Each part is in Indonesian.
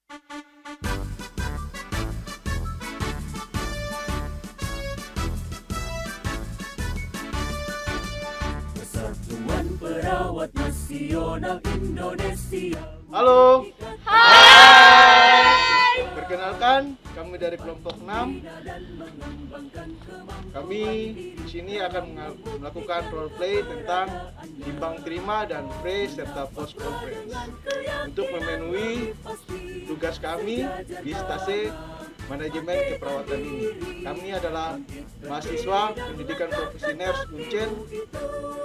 Persatuan Perawat Nasional Indonesia. Halo. Hai. Perkenalkan, kami dari kelompok 6. Kami di sini akan melakukan role play tentang timbang terima dan pre serta post conference untuk memenuhi tugas kami di stase manajemen keperawatan ini. Kami adalah mahasiswa pendidikan profesi nurse Uncen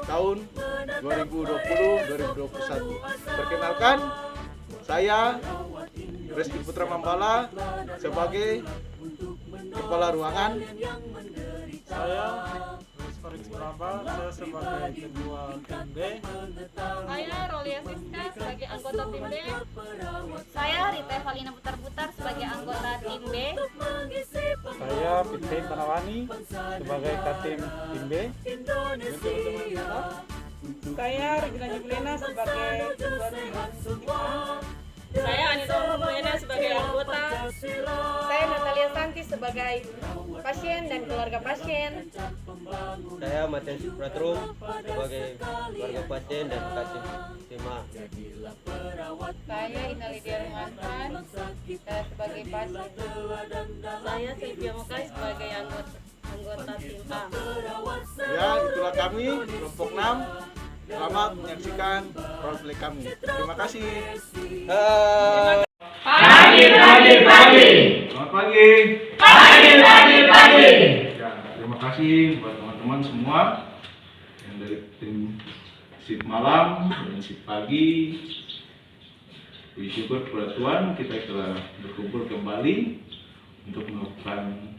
tahun 2020-2021. Perkenalkan, saya Reski Putra Mambala sebagai kepala ruangan. Saya Farid Praba, saya sebagai ketua tim B. Saya Rolia Siska sebagai anggota tim B. Saya Rita Evalina Putar-Putar sebagai anggota tim B. Saya Fitri Tanawani sebagai katim tim B. Saya Regina Juliana sebagai ketua tim A. Saya Anita Mulyana sebagai anggota. Saya Natalia Santi sebagai pasien dan keluarga pasien. Saya Matius Pratrum sebagai keluarga pasien dan katim tim A. Saya Inalidia Rumansan, saya sebagai pasien. Saya Sylvia Mokai sebagai anggota tim A. Ya, itulah kami kelompok 6. Selamat menyaksikan role play kami. Terima kasih. Hai. Selamat pagi. Ya, terima kasih buat teman-teman semua yang dari tim shift malam dan shift pagi. Puji syukur kepada Tuhan, kita telah berkumpul kembali untuk melakukan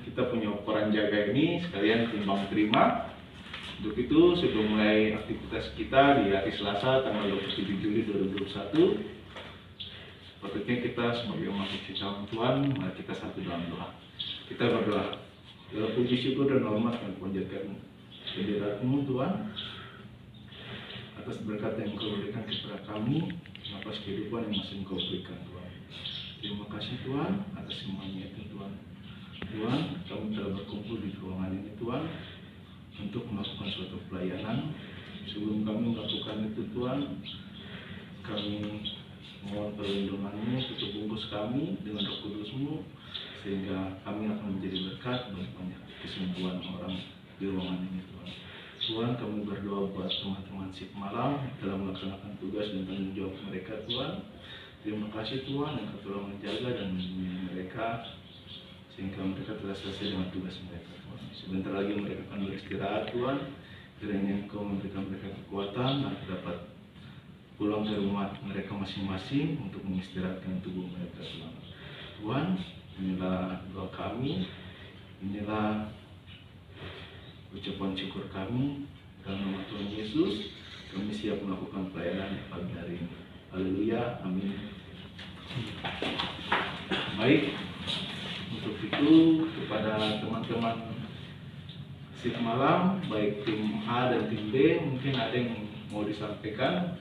kita punya peran jaga ini sekalian timbang terima. Untuk itu sebelum mulai aktivitas kita di hari Selasa tanggal 27 Juli 2021, sepatutnya kita sebagai umat ciptaan Tuhan, mari kita satu dalam doa. Kita berdoa. Dalam puji syukur dan hormat dan penjagaan bendera-Mu Tuhan, atas berkat yang Engkau berikan kepada kami, atas kehidupan yang masih Engkau berikan Tuhan. Terima kasih Tuhan atas semuanya itu Tuhan. Tuhan, kami telah berkumpul di ruangan ini Tuhan untuk melakukan suatu pelayanan. Sebelum kami melakukan itu Tuhan, kami mohon perlindungan-Mu, tutup bungkus kami dengan Roh Kudus-Mu, sehingga kami akan menjadi berkat bagi banyak kesembuhan orang di ruangan ini Tuhan. Tuhan, kami berdoa buat teman-teman shift malam dalam melaksanakan tugas dan tanggung jawab mereka Tuhan. Terima kasih Tuhan yang telah menjaga dan melindungi mereka sehingga mereka telah selesai dengan tugas mereka Tuhan. Sebentar lagi mereka akan beristirahat Tuhan. Kiranya Engkau memberikan mereka kekuatan dan dapat pulang ke rumah mereka masing-masing untuk mengistirahatkan tubuh mereka Tuhan. Tuhan, inilah doa kami, inilah ucapan syukur kami. Dalam nama Tuhan Yesus, kami siap melakukan pelayanan pagi hari ini. Haleluya, amin. Baik, untuk itu kepada teman-teman shift malam, baik tim A dan tim B, mungkin ada yang mau disampaikan.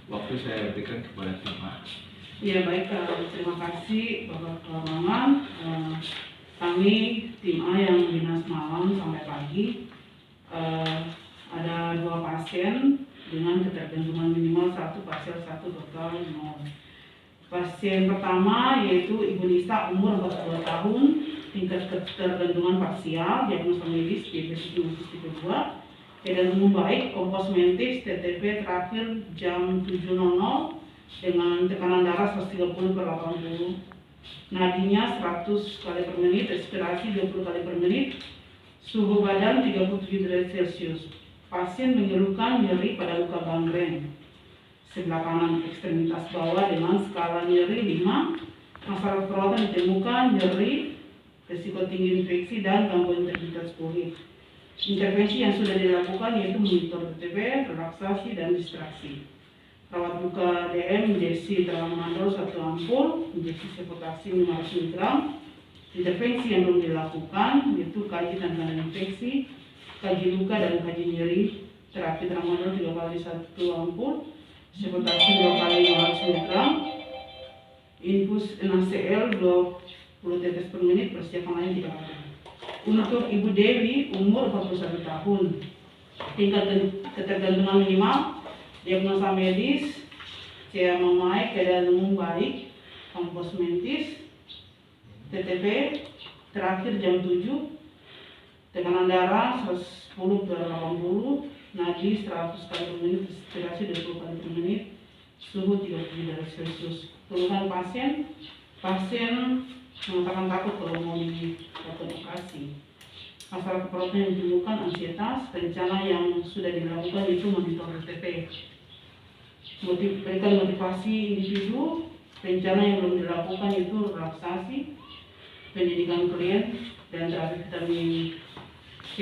Waktu saya berikan kepada tim A. Ya baik, terima kasih Bapak Kelamangan. Kami tim A yang dinas malam sampai pagi, ada 2 pasien dengan ketergantungan minimal 1 pasien 1 total 0. Pasien pertama yaitu Ibu Nisa umur 42 tahun, tingkat ketergantungan parsial, diagnosa medis diabetes tipe 2, keadaan umum baik, kompos mentis, TTP terakhir jam 7.00 dengan tekanan darah 130/80, nadinya 100 kali per menit, respirasi 20 kali per menit, suhu badan 37 derajat Celcius. Pasien mengeluhkan nyeri pada luka gangren sebelah kanan ekstremitas bawah dengan skala nyeri 5. Masalah perawatan ditemukan nyeri, risiko tinggi infeksi dan gangguan integritas kulit. Intervensi yang sudah dilakukan yaitu monitor TTP, relaksasi dan distraksi. Rawat luka DM, injeksi tramadol 1 ampul, injeksi sevoflurane 500 mg. Intervensi yang belum dilakukan yaitu kaji tanda infeksi, kaji luka dan kaji nyeri, terapi tramadol 3 kali 1 ampul, sepotassium 2 kali 500 mg, infus NaCl 20 tetes per menit, persiapan lain tidak ada. Untuk Ibu Dewi, umur 41 tahun, tingkat ketergantungan minimal, diagnosa medis, CA membaik, keadaan umum baik, kompos mentis, TTP, terakhir jam 7, tekanan darah 110/80, nadi 100 kali per menit, respirasi 20 kali per menit, suhu 37 derajat Celcius. Keluhan pasien mengatakan takut kalau mau dilakukan operasi. Masalah keperluan yang ditemukan ansietas, rencana yang sudah dilakukan itu monitor TTP. Berikan motivasi individu, rencana yang belum dilakukan itu relaksasi, pendidikan klien, dan terapi vitamin C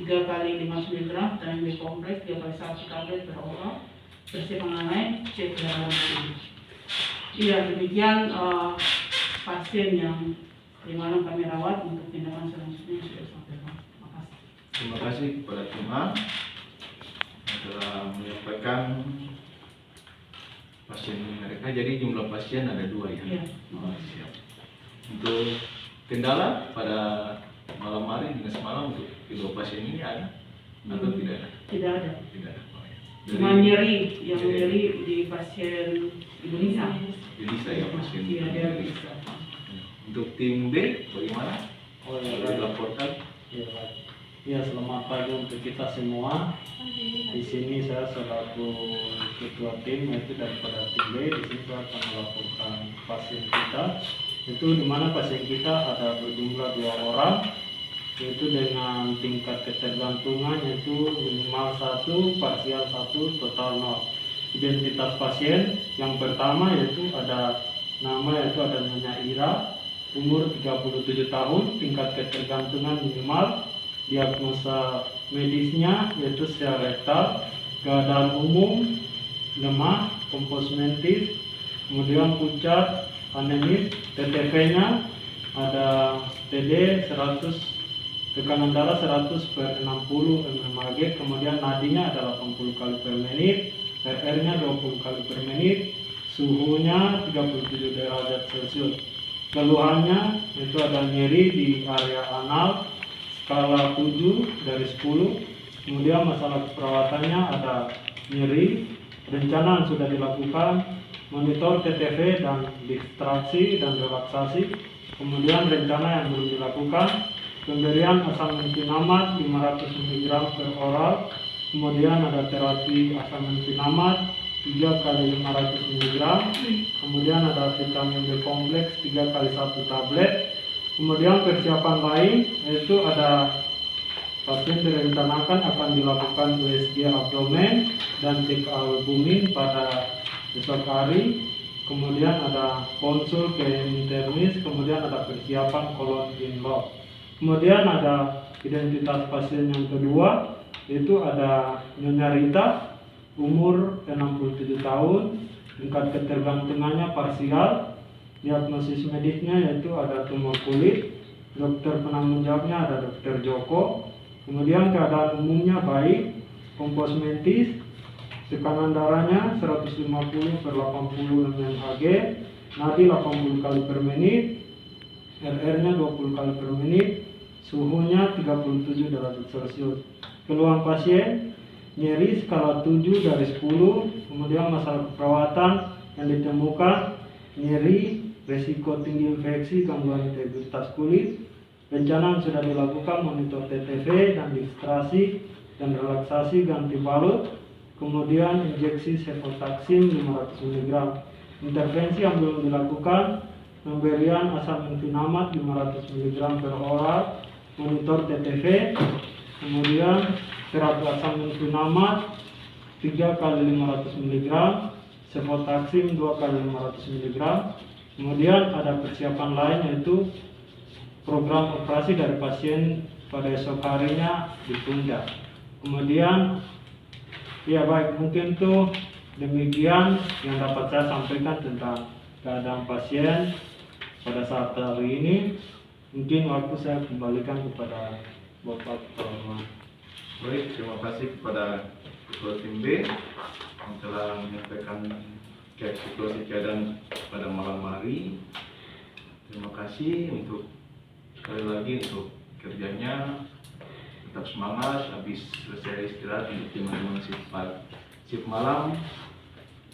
3 kali 5 mg, vitamin B kompleks 3 kali 1 tablet per oral, persiapan lain, cek darah. Iya, demikian pasien yang dimana kami rawat untuk tindakan selanjutnya yang sudah disampaikan. Terima kasih. Terima kasih kepada Tuma yang telah menyampaikan pasien mereka. Jadi jumlah pasien ada 2 ya. Iya. Oh, siap. Untuk kendala pada malam hari dengan semalam untuk kedua pasien ini ada atau tidak ada? Tidak ada. Tidak ada. Oh, ya. Cuma nyeri, yang nyeri di pasien Ibu Nisa. Jadi saya pasien. Iya, dia bisa. Untuk tim B bagaimana? Oh ya, Boleh dilaporkan? Ya, baik. Ya, selamat pagi untuk kita semua. Di sini saya selaku ketua tim yaitu daripada tim B. Di sini saya akan melaporkan pasien kita. Itu di mana pasien kita ada berjumlah 2 orang, yaitu dengan tingkat ketergantungan yaitu minimal 1, parsial 1, total 0. Identitas pasien yang pertama yaitu ada nama yaitu ada Nyonya Ira, umur 37 tahun, tingkat ketergantungan minimal, diagnosa medisnya yaitu secara rektal, keadaan umum, lemah, kompos mentis, kemudian pucat, anemis, TTP-nya ada TD 100, tekanan darah 100/60 mmHg, kemudian nadinya ada 80 kali per menit, RR-nya 20 kali per menit, suhunya 37 derajat Celcius. Keluhannya itu ada nyeri di area anal skala 7 dari 10. Kemudian masalah perawatannya ada nyeri, rencana yang sudah dilakukan, monitor TTV dan distraksi dan relaksasi. Kemudian rencana yang belum dilakukan, pemberian asam mentinamat 500 mg per oral. Kemudian ada terapi asam mentinamat 3 kali 500 mg, kemudian ada vitamin B kompleks 3 kali 1 tablet. Kemudian persiapan lain yaitu ada pasien direncanakan akan dilakukan USG abdomen dan cek albumin pada besok hari. Kemudian ada konsul ke internis, kemudian ada persiapan kolon inlock. Kemudian ada identitas pasien yang kedua, yaitu ada Nyonya Rita, umur 67 tahun, tingkat ketergantungannya parsial, diagnosis medisnya yaitu ada tumor kulit, dokter penanggung jawabnya ada Dokter Joko, kemudian keadaan umumnya baik, kompos mentis, tekanan darahnya 150/80 mmHg, nadi 80 kali per menit, RR-nya 20 kali per menit, suhunya 37 derajat Celcius. Keluhan pasien nyeri skala 7 dari 10, kemudian masalah keperawatan yang ditemukan nyeri, resiko tinggi infeksi, gangguan integritas kulit. Rencana yang sudah dilakukan monitor TTV dan distrasi dan relaksasi ganti balut, kemudian injeksi cefotaxime 500 mg. Intervensi yang belum dilakukan, pemberian asam mentinamat 500 mg per oral, monitor TTV, kemudian terapi asam mentinamat 3 kali 500 mg, cefotaxime 2 kali 500 mg. Kemudian ada persiapan lain yaitu program operasi dari pasien pada esok harinya ditunda. Kemudian ya baik, mungkin tuh demikian yang dapat saya sampaikan tentang keadaan pasien pada saat hari ini. Mungkin waktu saya kembalikan kepada Bapak Kepala. Baik, terima kasih kepada Ketua Tim B yang telah telah menyampaikan situasi keadaan pada malam hari. Terima kasih untuk sekali lagi untuk kerjanya, tetap semangat. Habis selesai istirahat untuk teman-teman shift malam,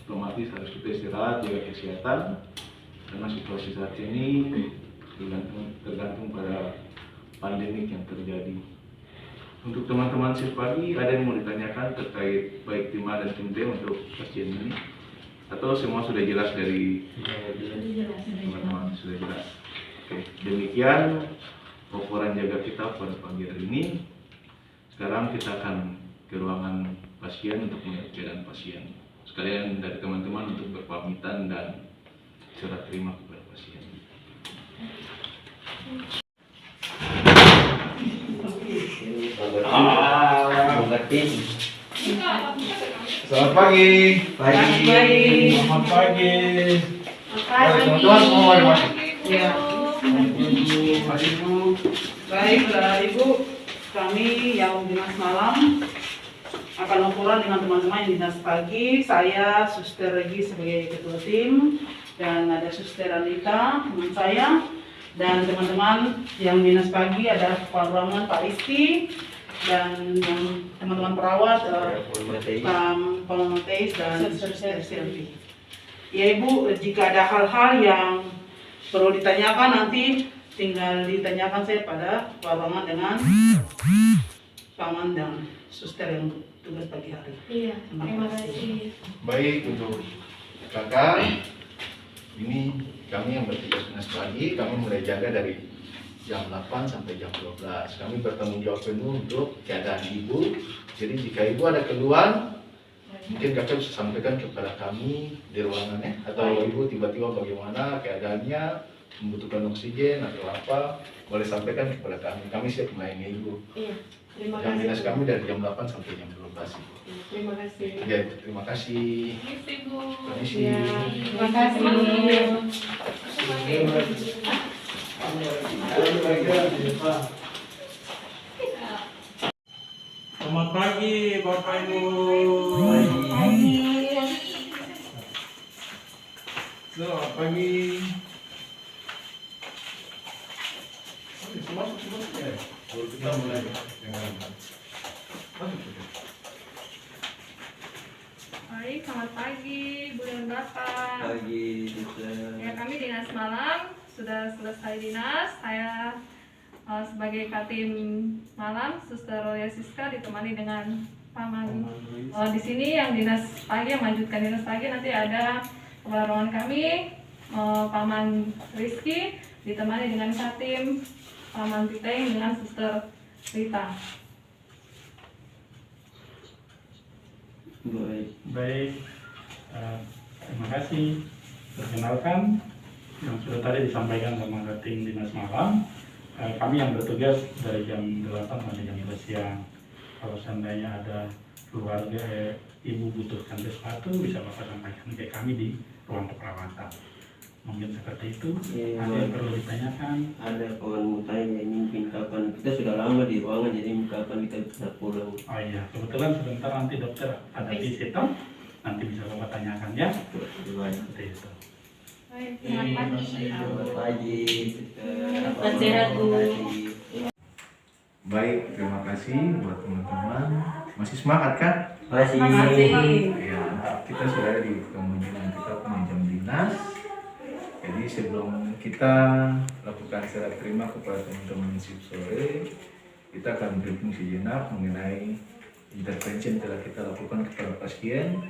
otomatis harus kita istirahat, jaga kesehatan karena situasi saat ini tergantung pada pandemik yang terjadi. Untuk teman-teman shift pagi, ada yang mau ditanyakan terkait baik tim A dan tim B untuk pasien ini? Atau semua sudah jelas dari teman-teman? Sudah jelas. Oke, demikian laporan jaga kita pada pagi hari ini. Sekarang kita akan ke ruangan pasien untuk melihat keadaan pasien. Sekalian dari teman-teman untuk berpamitan dan serah terima kepada pasien. Selamat pagi. Selamat pagi. Teman-teman semua mari masuk. Ya. Mari Ibu. Baik, Ibu, kami yang dinas malam akan laporan dengan teman-teman yang dinas pagi. Saya Suster Regi sebagai ketua tim, dan ada Suster Anita teman saya, dan teman-teman yang dinas pagi ada Pak Rahman, Pak Rizky, dan yang teman-teman perawat Pak Mateis dan Suster Selvi. Ya Ibu, jika ada hal-hal yang perlu ditanyakan nanti tinggal ditanyakan saya pada Pak Rahman dengan Paman dan Suster yang tugas pagi hari. Iya, terima kasih. Baik, untuk kakak, ini kami yang bertugas dinas pagi, kami mulai jaga dari jam 8 sampai jam 12. Kami bertanggung jawab penuh untuk keadaan ibu. Jadi jika ibu ada keluhan, mungkin kakak bisa sampaikan kepada kami di ruangannya. Atau ibu tiba-tiba bagaimana keadaannya, membutuhkan oksigen atau apa, boleh sampaikan kepada kami. Kami siap melayani ibu. Iya, terima Jam kasih. dinas kami dari jam 8 sampai jam 12. Terima kasih. Ya, terima kasih. Permisi. Ya, terima kasih. Selamat pagi Bapak Ibu. Selamat pagi. Baru kita mulai dengan Baik, selamat pagi Bu dan Bapak. Pagi, Ya, kami dinas malam sudah selesai dinas. Saya sebagai Katim malam, Suster Rolia Siska ditemani dengan Paman. Di sini yang dinas pagi, yang melanjutkan dinas pagi nanti ada kepala ruangan kami, Paman Rizky ditemani dengan Katim, Paman Piteng dengan Suster Rita. Baik, terima kasih. Perkenalkan yang sudah tadi disampaikan sama tim dinas malam. Kami yang bertugas dari jam 8 sampai jam 12 siang. Kalau seandainya ada keluarga ibu butuhkan sesuatu, bisa Bapak sampaikan ke kami di ruang keperawatan. Mungkin seperti itu. Iya. Ada yang perlu ditanyakan? ada kawan mau tanya ini mungkin kapan, kita sudah lama di ruangan jadi kapan kita bisa pulang. Oh iya, kebetulan sebentar nanti dokter ada di situ. Nanti bisa Bapak tanyakan ya. Seperti itu. Baik, selamat pagi. Selamat pagi. Tetap sehat, Bu. baik, terima kasih buat teman-teman. Masih semangat kan? Masih. Ya, kita sudah ada di pengunjungan kita penunjang dinas. Jadi sebelum kita lakukan serah terima kepada teman-teman shift sore, kita akan briefing sejenak mengenai intervensi yang telah kita lakukan kepada pasien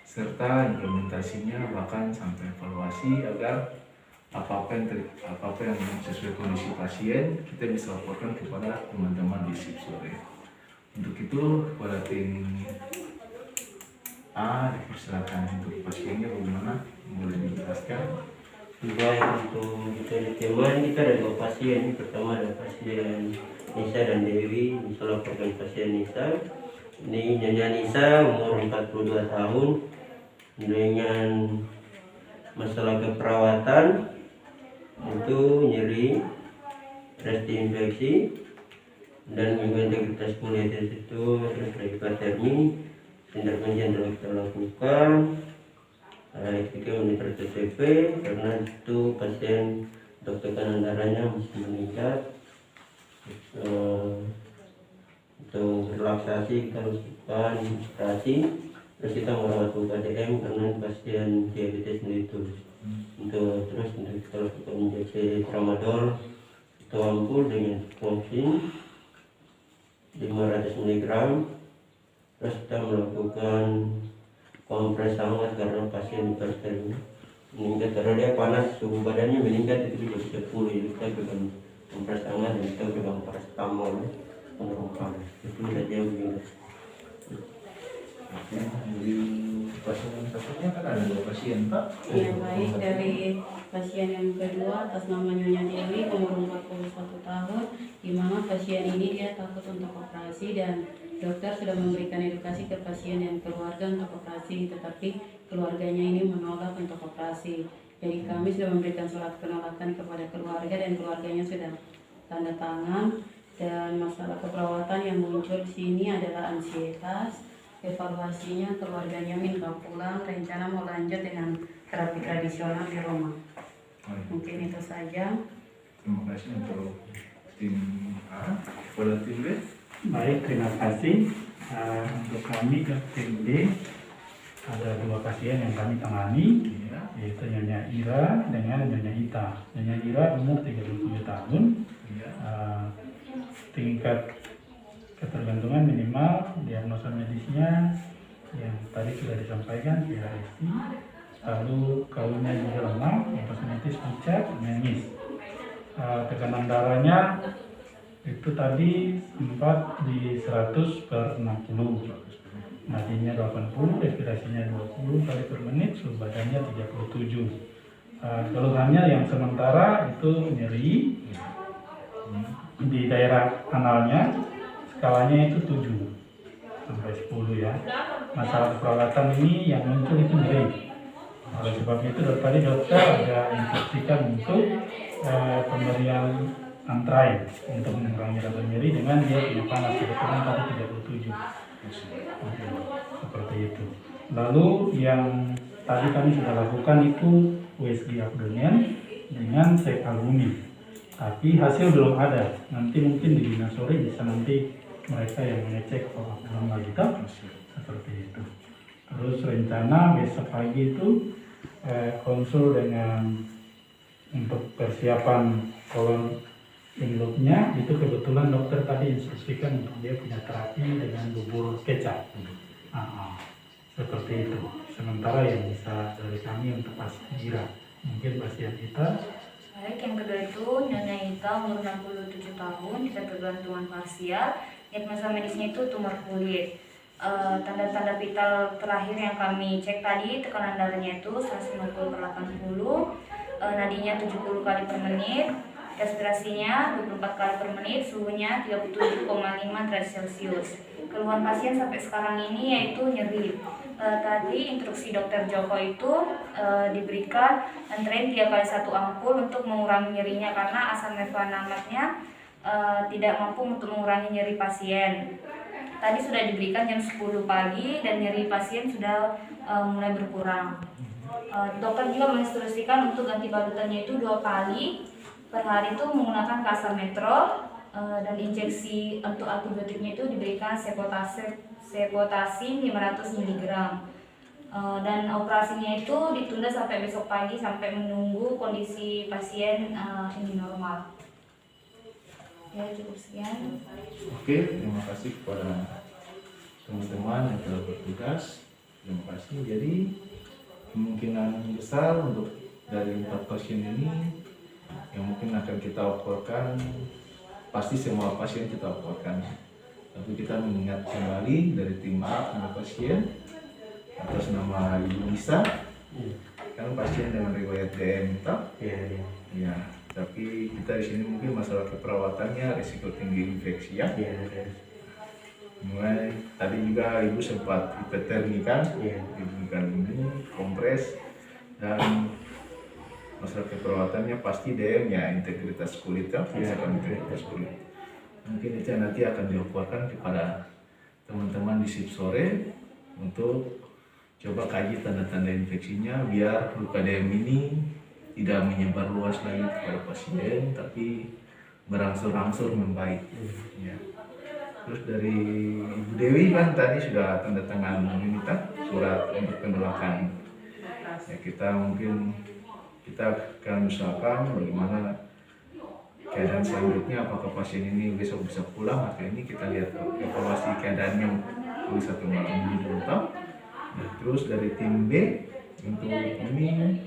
serta implementasinya, bahkan sampai evaluasi agar apa-apa yang sesuai kondisi pasien kita bisa laporkan kepada teman-teman di shift sore. Untuk itu kepada tim A dipersilakan untuk pasiennya bagaimana, boleh dijelaskan. Baik, untuk kita teman kita ada 2 pasien. Pertama ada pasien Nisa dan Dewi. Bisa laporkan pasien Nisa. Ini Nyonya Nisa umur 42 tahun dengan masalah keperawatan, itu nyeri, resti infeksi, dan juga integritas kulit itu terus hipertermi, intervensi yang telah kita lakukan. Kita monitor TTP karena itu pasien untuk tekanan darahnya masih meningkat. Untuk relaksasi kita lakukan operasi, terus kita merawat UKDM karena pasien diabetes mellitus. Terus kita lakukan injeksi tramadol atau ampul dengan morfin 500 mg. Terus kita melakukan kompres hangat karena pasien hipertermia meningkat karena dia panas, suhu badannya meningkat itu bisa 10. Jadi kita berikan kompres hangat dan kita berikan paracetamol penurun panas. Itu saja begini. Oke, jadi pasien satunya kan ada 2 pasien Pak. Iya baik, dari pasien yang kedua atas nama Nyonya Dewi umur 41 tahun, di mana pasien ini dia takut untuk operasi dan dokter sudah memberikan edukasi ke pasien dan keluarga untuk operasi, tetapi keluarganya ini menolak untuk operasi. Jadi kami sudah memberikan surat penolakan kepada keluarga dan keluarganya sudah tanda tangan. Dan masalah keperawatan yang muncul di sini adalah ansietas. Evaluasinya keluarganya minta pulang, rencana mau lanjut dengan terapi tradisional di rumah. Mungkin itu saja. Terima kasih untuk tim A. Kepada tim B. Baik, terima kasih. Untuk kami ke tim D ada 2 pasien yang kami tangani, yaitu Nyonya Ira dengan Nyonya Ita. Nyonya Ira umur 37 tahun, tingkat ketergantungan minimal, diagnosa medisnya yang tadi sudah disampaikan PHSI, lalu kaulnya juga lemah, impotenitis pucat, menangis. Tekanan darahnya itu tadi sempat di 100/60, nadinya 80, respirasinya 20 kali per menit, suhu badannya 37. Keluhannya yang sementara itu nyeri di daerah analnya, skalanya itu 7 sampai 10 ya. Masalah perawatan ini yang muncul itu nyeri. Oleh sebab itu tadi dokter ada instruksikan untuk pemberian antrai untuk mengurangi rasa nyeri dengan dia punya panas kebetulan tadi 37. Seperti itu. Lalu yang tadi kami sudah lakukan itu USG abdomen dengan cek albumin. Tapi hasil belum ada. Nanti mungkin di dinas sore bisa nanti mereka yang mengecek apakah normal kita seperti itu. Terus rencana besok pagi itu konsul dengan untuk persiapan kolon loopnya itu kebetulan dokter tadi instruksikan untuk dia punya terapi dengan bubur kecap. Seperti itu. Sementara yang bisa dari kami untuk pasien Ira, mungkin pasien kita. Baik, yang kedua itu Nyonya Ita umur 67 tahun, tingkat ketergantungan parsial, diagnosa medisnya itu tumor kulit. Tanda-tanda vital terakhir yang kami cek tadi, tekanan darahnya itu 150/80, nadinya 70 kali per menit, respirasinya 24 kali per menit, suhunya 37,5 derajat Celcius. Keluhan pasien sampai sekarang ini yaitu nyeri. Tadi instruksi dokter Joko itu diberikan antrein 3 kali 1 ampul untuk mengurangi nyerinya karena asam mefenamiatnya tidak mampu untuk mengurangi nyeri pasien. Tadi sudah diberikan jam 10 pagi dan nyeri pasien sudah mulai berkurang. Dokter juga menginstruksikan untuk ganti balutannya itu 2 kali per hari itu menggunakan kasametrol, dan injeksi untuk antibiotiknya itu diberikan sepotasin 500 mg. Dan operasinya itu ditunda sampai besok pagi sampai menunggu kondisi pasien ini normal. Ya, cukup sekian. Oke, terima kasih kepada teman-teman yang telah bertugas. Terima kasih. Jadi kemungkinan besar untuk dari 4 pasien ini yang mungkin akan kita laporkan, pasti semua pasien kita laporkan. Tapi kita mengingat kembali dari tim A ada pasien atas nama Ibu Nisa, kan pasien dengan riwayat DM kita. Ya. Tapi kita di sini mungkin masalah keperawatannya risiko tinggi infeksi ya. Mulai tadi juga ibu sempat hipertermi kan, diberikan ini kompres, dan masalah keperawatannya pasti DM ya, integritas kulit ya, integritas kulit. Mungkin itu nanti akan dilaporkan kepada teman-teman di shift sore untuk coba kaji tanda-tanda infeksinya biar luka DM ini tidak menyebar luas lagi kepada pasien, tapi berangsur-angsur membaik. Ya. Terus dari Ibu Dewi kan tadi sudah tanda tangan meminta surat untuk penolakan. Ya, kita akan usahakan bagaimana keadaan selanjutnya, apakah pasien ini besok bisa pulang atau ini kita lihat evaluasi keadaannya untuk 1 malam dulu. Nah, terus dari tim B untuk ini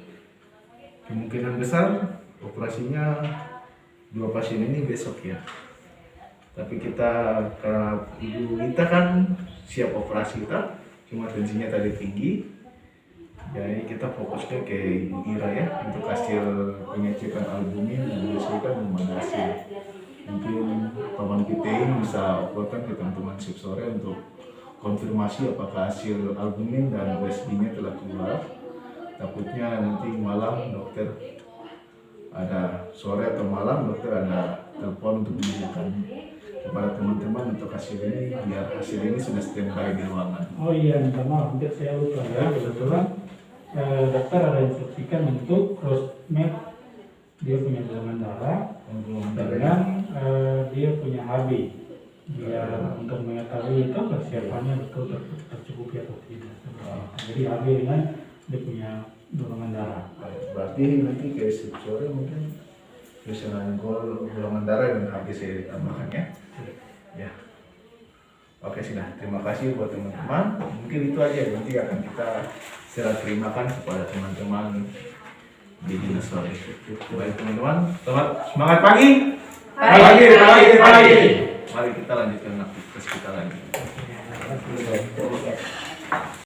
kemungkinan besar operasinya 2 pasien ini besok ya. Tapi kita karena Ibu Wita kan siap operasi kita, cuma tensinya tadi tinggi. Jadi kita fokusnya ke Ibu Ira ya untuk hasil pengecekan albumin dan menyelesaikan belum ada hasil. Mungkin teman kita ini bisa uploadkan ke teman-teman shift sore untuk konfirmasi apakah hasil albumin dan USG-nya telah keluar. Takutnya nanti malam dokter ada sore atau malam dokter ada telepon untuk menanyakan kepada teman-teman untuk hasil ini biar hasil ini sudah standby di ruangan. Oh iya, minta maaf, mungkin saya lupa ya. Kebetulan dokter ada instruksikan untuk cross-match dia punya golongan darah dengan dia punya HB. Biar untuk mengetahui itu persiapannya betul tercukupi atau tidak. Jadi HB dengan dia punya golongan darah. Berarti nanti ke sore mungkin bisa golongan darah dan HB saya ditambahkan ya. Ya. Oke sudah, terima kasih buat teman-teman. Mungkin itu aja, nanti akan kita serah terimakan kepada teman-teman di dinas sore. Baik teman-teman, semangat pagi. Pagi. Mari kita lanjutkan aktivitas kita lagi.